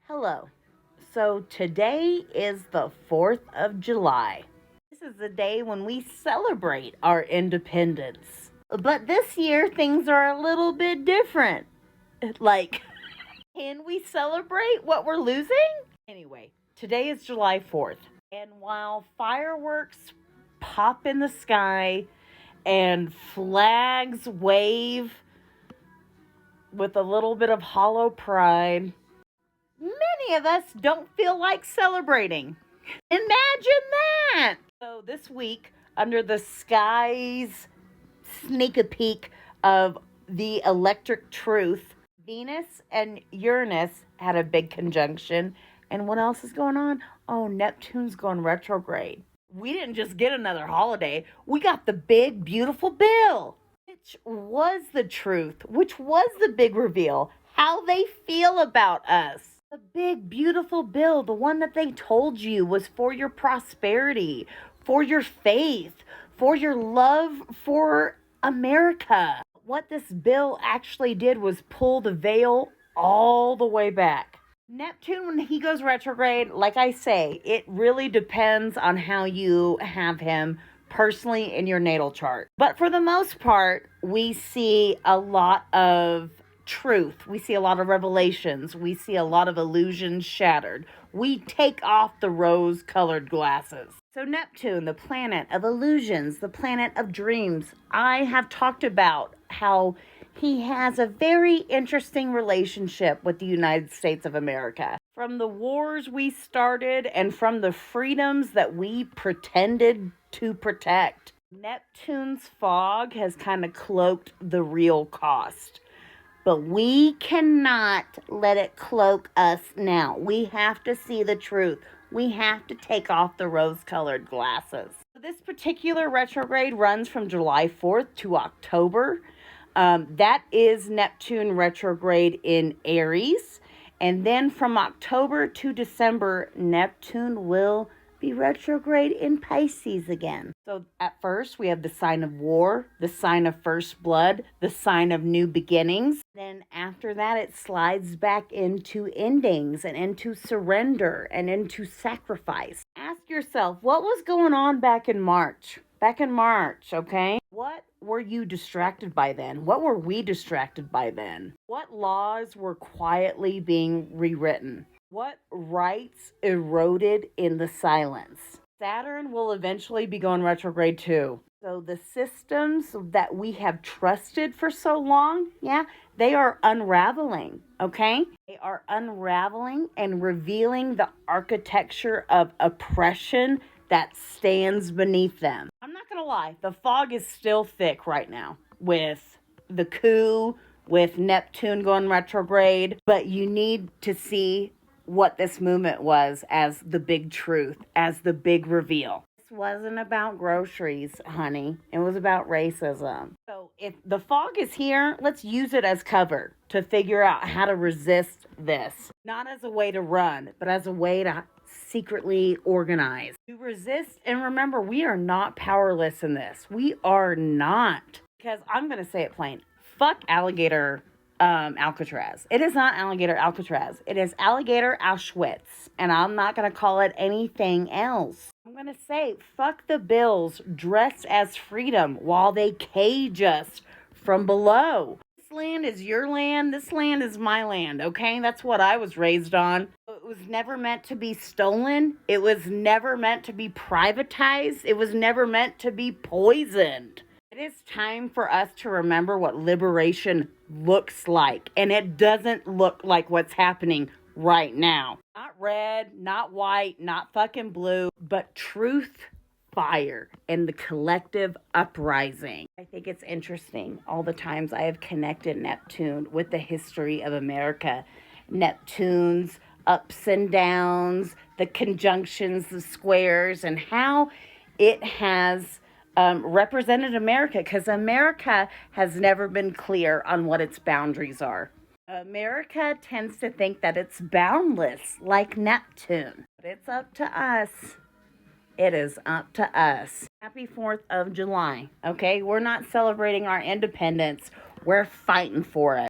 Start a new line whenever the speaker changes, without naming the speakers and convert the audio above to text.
Hello. So today is the 4th of July. This is the day when we celebrate our independence. But this year things are a little bit different. Like, can we celebrate what we're losing? Anyway, today is July 4th. And while fireworks pop in the sky and flags wave with a little bit of hollow pride, many of us don't feel like celebrating. Imagine that! So this week, under the sky's sneak a peek of the electric truth, Venus and Uranus had a big conjunction. And what else is going on? Oh, Neptune's going retrograde. We didn't just get another holiday. We got the big, beautiful bill. Which was the truth? Which was the big reveal? How they feel about us. The big, beautiful bill, the one that they told you was for your prosperity, for your faith, for your love for America. What this bill actually did was pull the veil all the way back. Neptune, when he goes retrograde, like I say, it really depends on how you have him personally in your natal chart. But for the most part, we see a lot of truth. We see a lot of revelations. We see a lot of illusions shattered. We take off the rose-colored glasses. So Neptune, the planet of illusions, the planet of dreams, I have talked about how he has a very interesting relationship with the United States of America. From the wars we started and from the freedoms that we pretended to protect, Neptune's fog has kind of cloaked the real cost. But we cannot let it cloak us now. We have to see the truth. We have to take off the rose-colored glasses. This particular retrograde runs from July 4th to October. That is Neptune retrograde in Aries. And then from October to December, Neptune will be retrograde in Pisces again. So at first we have the sign of war, the sign of first blood, the sign of new beginnings. Then after that it slides back into endings and into surrender and into sacrifice. Ask yourself, what was going on back in March? Okay? What were you distracted by then? What were we distracted by then? What laws were quietly being rewritten? What rights eroded in the silence? Saturn will eventually be going retrograde too. So the systems that we have trusted for so long, they are unraveling, okay? They are unraveling and revealing the architecture of oppression that stands beneath them. I'm not gonna lie, the fog is still thick right now with the coup, with Neptune going retrograde, but you need to see what this movement was as the big truth, as the big reveal. This wasn't about groceries, honey. It was about racism. So if the fog is here, let's use it as cover to figure out how to resist this. Not as a way to run, but as a way to secretly organize. To resist, and remember, we are not powerless in this. We are not. Because I'm going to say it plain. Fuck alligator Alcatraz. It is not alligator Alcatraz. It is alligator Auschwitz. And I'm not going to call it anything else. I'm going to say, fuck the bills dressed as freedom while they cage us from below. This land is your land. This land is my land, okay? That's what I was raised on. It was never meant to be stolen. It was never meant to be privatized. It was never meant to be poisoned. It is time for us to remember what liberation looks like. And it doesn't look like what's happening right now. Not red, not white, not fucking blue, but truth, fire, and the collective uprising. I think it's interesting all the times I have connected Neptune with the history of America. Neptune's ups and downs, the conjunctions, the squares, and how it has represented America, because America has never been clear on what its boundaries are. America tends to think that it's boundless, like Neptune. But it's up to us. It is up to us. Happy 4th of July, okay? We're not celebrating our independence. We're fighting for it.